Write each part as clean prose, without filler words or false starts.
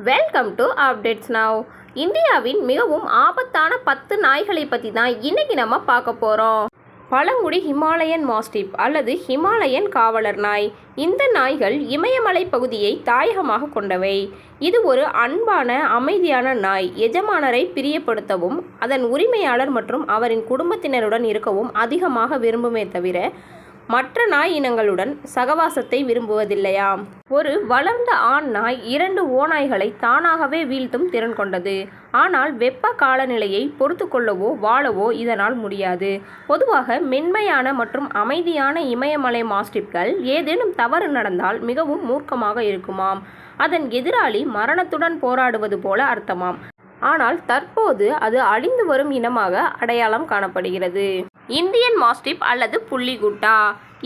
Welcome to updates now. இந்தியாவின் மிகவும் ஆபத்தான 10 நாய்களை பற்றி தான் இன்னைக்கு நம்ம பார்க்க போகிறோம். பழங்குடி ஹிமாலயன் மாஸ்டிஃப் அல்லது ஹிமாலயன் காவலர் நாய். இந்த நாய்கள் இமயமலை பகுதியை தாயகமாக கொண்டவை. இது ஒரு அன்பான அமைதியான நாய். எஜமானரை பிரியப்படுத்தவும் அதன் உரிமையாளர் மற்றும் அவரின் குடும்பத்தினருடன் இருக்கவும் அதிகமாக விரும்புமே தவிர மற்ற நாய் இனங்களுடன் சகவாசத்தை விரும்புவதில்லையாம். ஒரு வளர்ந்த ஆண் நாய் 2 ஓநாய்களை தானாகவே வீழ்த்தும் திறன் கொண்டது. ஆனால் வெப்ப காலநிலையை பொறுத்து கொள்ளவோ வாழவோ இதனால் முடியாது. பொதுவாக மென்மையான மற்றும் அமைதியான இமயமலை மாஸ்டிஃப்கள் ஏதேனும் தவறு நடந்தால் மிகவும் மூர்க்கமாக இருக்குமாம். அதன் எதிராளி மரணத்துடன் போராடுவது போல அர்த்தமாம். ஆனால் தற்போது அது அழிந்து வரும் இனமாக அடையாளம் காணப்படுகிறது. இந்தியன் மாஸ்டிஃப் அல்லது புள்ளிகுட்டா.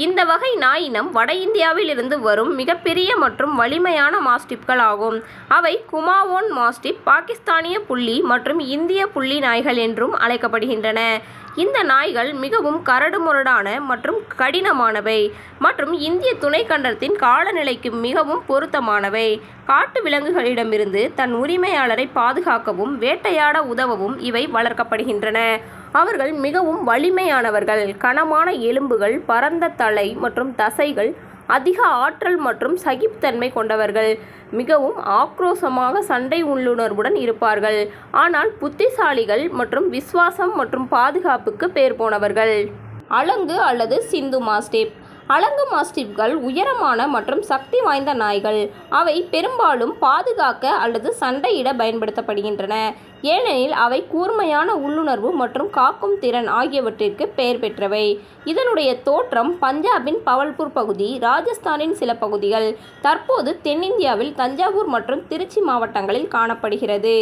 இந்த வகை நாய் இனம் வட இந்தியாவில் இருந்து வரும் மிகப்பெரிய மற்றும் வலிமையான மாஸ்டிஃப்கள் ஆகும். அவை குமாவோன் மாஸ்டிஃப், பாகிஸ்தானிய புள்ளி மற்றும் இந்திய புள்ளி நாய்கள் என்றும் அழைக்கப்படுகின்றன. இந்த நாய்கள் மிகவும் கரடுமுரடான மற்றும் கடினமானவை மற்றும் இந்திய துணைக்கண்டத்தின் காலநிலைக்கு மிகவும் பொருத்தமானவை. காட்டு விலங்குகளிடமிருந்து தன் உரிமையாளரை பாதுகாக்கவும் வேட்டையாட உதவவும் இவை வளர்க்கப்படுகின்றன. அவர்கள் மிகவும் வலிமையானவர்கள். கனமான எலும்புகள், பரந்த தலை மற்றும் தசைகள், அதிக ஆற்றல் மற்றும் சகிப்புத்தன்மை கொண்டவர்கள். மிகவும் ஆக்ரோஷமாக சண்டை உள்ளுணர்வுடன் இருப்பார்கள். ஆனால் புத்திசாலிகள் மற்றும் விசுவாசம் மற்றும் பாதுகாப்புக்கு பேர் போனவர்கள். அலங்கு அல்லது சிந்து மாஸ்டிஃப். அலங்கு மாஸ்டிஃப்கள் உயரமான மற்றும் சக்தி வாய்ந்த நாய்கள். அவை பெரும்பாலும் பாதுகாக்க அல்லது சண்டையிட பயன்படுத்தப்படுகின்றன. ஏனெனில் அவை கூர்மையான உள்ளுணர்வு மற்றும் காக்கும் திறன் ஆகியவற்றிற்கு பெயர் பெற்றவை. இதனுடைய தோற்றம் பஞ்சாபின் பவல்பூர் பகுதி, ராஜஸ்தானின் சில பகுதிகள், தற்போது தென்னிந்தியாவில் தஞ்சாவூர் மற்றும் திருச்சி மாவட்டங்களில் காணப்படுகிறது.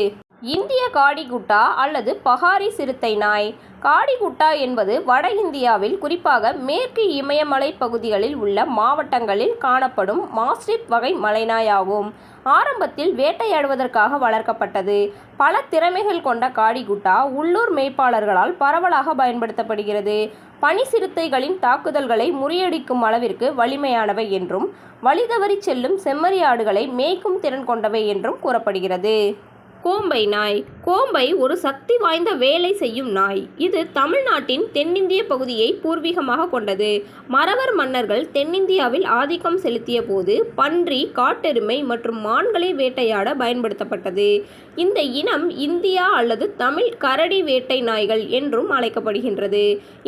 இந்திய காடிகுட்டா அல்லது பஹாரி சிறுத்தை நாய். காடிகுட்டா என்பது வட இந்தியாவில் குறிப்பாக மேற்கு இமயமலை பகுதிகளில் உள்ள மாவட்டங்களில் காணப்படும் மாஸ்டிஃப் வகை மலைநாய் ஆகும். ஆரம்பத்தில் வேட்டையாடுவதற்காக வளர்க்கப்பட்டது. பல திறமைகள் கொண்ட காடிகுட்டா உள்ளூர் மேய்ப்பாளர்களால் பரவலாக பயன்படுத்தப்படுகிறது. பனி சிறுத்தைகளின் தாக்குதல்களை முறியடிக்கும் அளவிற்கு வலிமையானவை என்றும் வழிதவறி செல்லும் செம்மறியாடுகளை மேய்க்கும் திறன் கொண்டவை என்றும் கூறப்படுகிறது. கோம்பை நாய். கோம்பை ஒரு சக்தி வாய்ந்த வேலை செய்யும் நாய். இது தமிழ்நாட்டின் தென்னிந்திய பகுதியை பூர்வீகமாக கொண்டது. மறவர் மன்னர்கள் தென்னிந்தியாவில் ஆதிக்கம் செலுத்திய போது பன்றி, காட்டெருமை மற்றும் மான்களை வேட்டையாட பயன்படுத்தப்பட்டது. இந்த இனம் இந்தியா அல்லது தமிழ் கரடி வேட்டை நாய்கள் என்றும் அழைக்கப்படுகின்றது.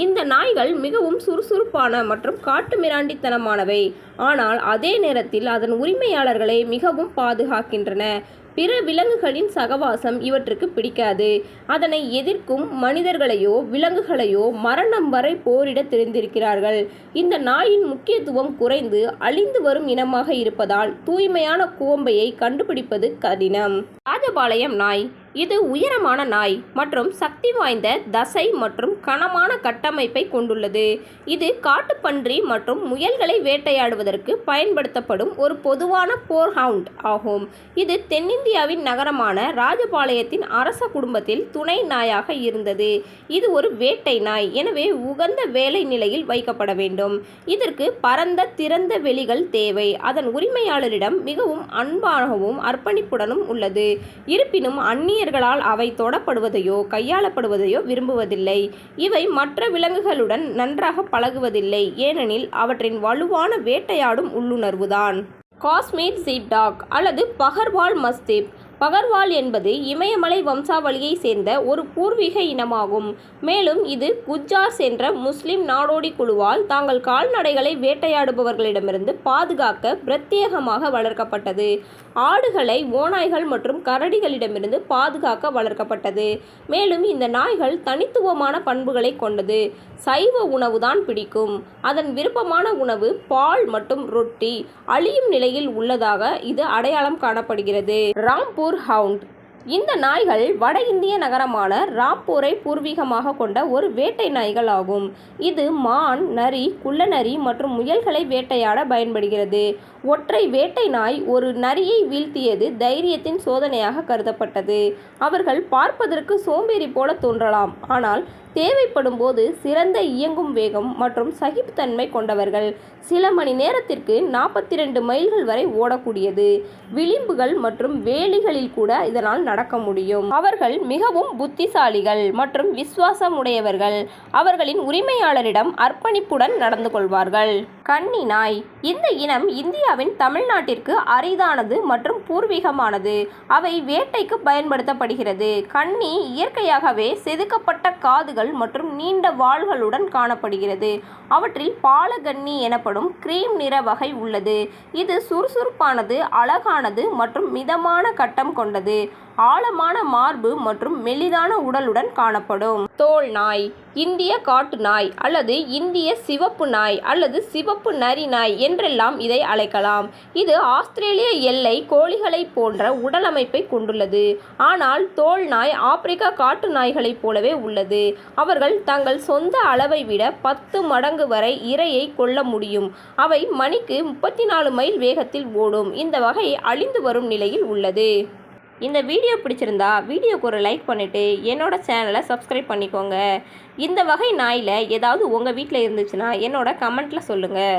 இந்த நாய்கள் மிகவும் சுறுசுறுப்பான மற்றும் காட்டுமிராண்டித்தனமானவை. ஆனால் அதே நேரத்தில் அதன் உரிமையாளர்களை மிகவும் பாதுகாக்கின்றன. பிற விலங்குகளின் சகவாசம் இவற்றுக்கு பிடிக்காது. அதனை எதிர்க்கும் மனிதர்களையோ விலங்குகளையோ மரணம் வரை போரிட தெரிந்திருக்கிறார்கள். இந்த நாயின் முக்கியத்துவம் குறைந்து அழிந்து வரும் இனமாக இருப்பதால் தூய்மையான கோம்பையை கண்டுபிடிப்பது கடினம். ராஜபாளையம் நாய். இது உயரமான நாய் மற்றும் சக்தி வாய்ந்த தசை மற்றும் கனமான கட்டமைப்பை கொண்டுள்ளது. இது காட்டுப்பன்றி மற்றும் முயல்களை வேட்டையாடுவதற்கு பயன்படுத்தப்படும் ஒரு பொதுவான போர் ஹவுண்ட் ஆகும். இது தென்னிந்தியாவின் நகரமான ராஜபாளையத்தின் அரச குடும்பத்தில் துணை நாயாக இருந்தது. இது ஒரு வேட்டை நாய், எனவே உகந்த வேலை நிலையில் வைக்கப்பட வேண்டும். இதற்கு பரந்த திறந்த வெளிகள் தேவை. அதன் உரிமையாளரிடம் மிகவும் அன்பாகவும் அர்ப்பணிப்புடனும் உள்ளது. இருப்பினும் அந்நியர்களால் அவை தொடப்படுவதையோ கையாளப்படுவதையோ விரும்புவதில்லை. இவை மற்ற விலங்குகளுடன் நன்றாக பழகுவதில்லை, ஏனெனில் அவற்றின் வலுவான வேட்டையாடும் உள்ளுணர்வுதான். காஷ்மீர் ஷீப்டாக் அல்லது பகர்வால் மஸ்டிஃப். பகர்வால் என்பது இமயமலை வம்சாவளியை சேர்ந்த ஒரு பூர்வீக இனமாகும். மேலும் இது குஜ்ஜார்ஸ் என்ற முஸ்லிம் நாடோடி குழுவால் தாங்கள் கால்நடைகளை வேட்டையாடுபவர்களிடமிருந்து பாதுகாக்க பிரத்யேகமாக வளர்க்கப்பட்டது. ஆடுகளை ஓநாய்கள் மற்றும் கரடிகளிடமிருந்து பாதுகாக்க வளர்க்கப்பட்டது. மேலும் இந்த நாய்கள் தனித்துவமான பண்புகளை கொண்டது. சைவ உணவுதான் பிடிக்கும். அதன் விருப்பமான உணவு பால் மற்றும் ரொட்டி. அழியும் நிலையில் உள்ளதாக இது அடையாளம் காணப்படுகிறது. ராம்பூர் ஹவுண்ட். இந்த நாய்கள் வட இந்திய நகரமான ராம்பூரை பூர்வீகமாக கொண்ட ஒரு வேட்டை நாய்கள் ஆகும். இது மான், நரி, குள்ளநரி மற்றும் முயல்களை வேட்டையாட பயன்படுகிறது. ஒற்றை வேட்டை நாய் ஒரு நரியை வீழ்த்தியது தைரியத்தின் சோதனையாக கருதப்பட்டது. அவர்கள் பார்ப்பதற்கு சோம்பேறி போல தோன்றலாம், ஆனால் தேவைப்படும் போது சிறந்த இயங்கும் வேகம் மற்றும் சகிப்புத்தன்மை கொண்டவர்கள். சில மணி நேரத்திற்கு 42 மைல்கள் வரை ஓடக்கூடியது. விளிம்புகள் மற்றும் வேலிகளில் கூட இதனால் நடக்க முடியும். அவர்கள் மிகவும் புத்திசாலிகள் மற்றும் விசுவாசம் உடையவர்கள். அவர்களின் உரிமையாளரிடம் அர்ப்பணிப்புடன் நடந்து கொள்வார்கள். கன்னி நாய். இந்த இனம் இந்தியாவின் தமிழ்நாட்டிற்கு அரிதானது மற்றும் பூர்வீகமானது. அவை வேட்டைக்கு பயன்படுத்தப்படுகிறது. கன்னி இயற்கையாகவே செதுக்கப்பட்ட காதுகள் மற்றும் நீண்ட வால்களுடன் காணப்படுகிறது. அவற்றில் பாலகன்னி எனப்படும் கிரீம் நிற வகை உள்ளது. இது சுறுசுறுப்பானது, அழகானது மற்றும் மிதமான கட்டம் கொண்டது. ஆழமான மார்பு மற்றும் மெலிதான உடலுடன் காணப்படும். தோல் நாய். இந்திய காட்டு நாய் அல்லது இந்திய சிவப்பு நாய் அல்லது சிவப்பு நரி நாய் என்றெல்லாம் இதை அழைக்கலாம். இது ஆஸ்திரேலிய எல்லை கோழிகளைப் போன்ற உடலமைப்பை கொண்டுள்ளது. ஆனால் தோல் நாய் ஆப்பிரிக்க காட்டு நாய்களைப் போலவே உள்ளது. அவர்கள் தங்கள் சொந்த அளவை விட 10 மடங்கு வரை இரையை கொள்ள முடியும். அவை மணிக்கு 34 மைல் வேகத்தில் ஓடும். இந்த வகை அழிந்து வரும் நிலையில் உள்ளது. இந்த வீடியோ பிடிச்சிருந்தா வீடியோக்கு ஒரு லைக் பண்ணிவிட்டு என்னோட சேனலை சப்ஸ்கிரைப் பண்ணிக்கோங்க. இந்த வகை நாயில் ஏதாவது உங்கள் வீட்டில் இருந்துச்சுன்னா என்னோட கமெண்ட்டில் சொல்லுங்கள்.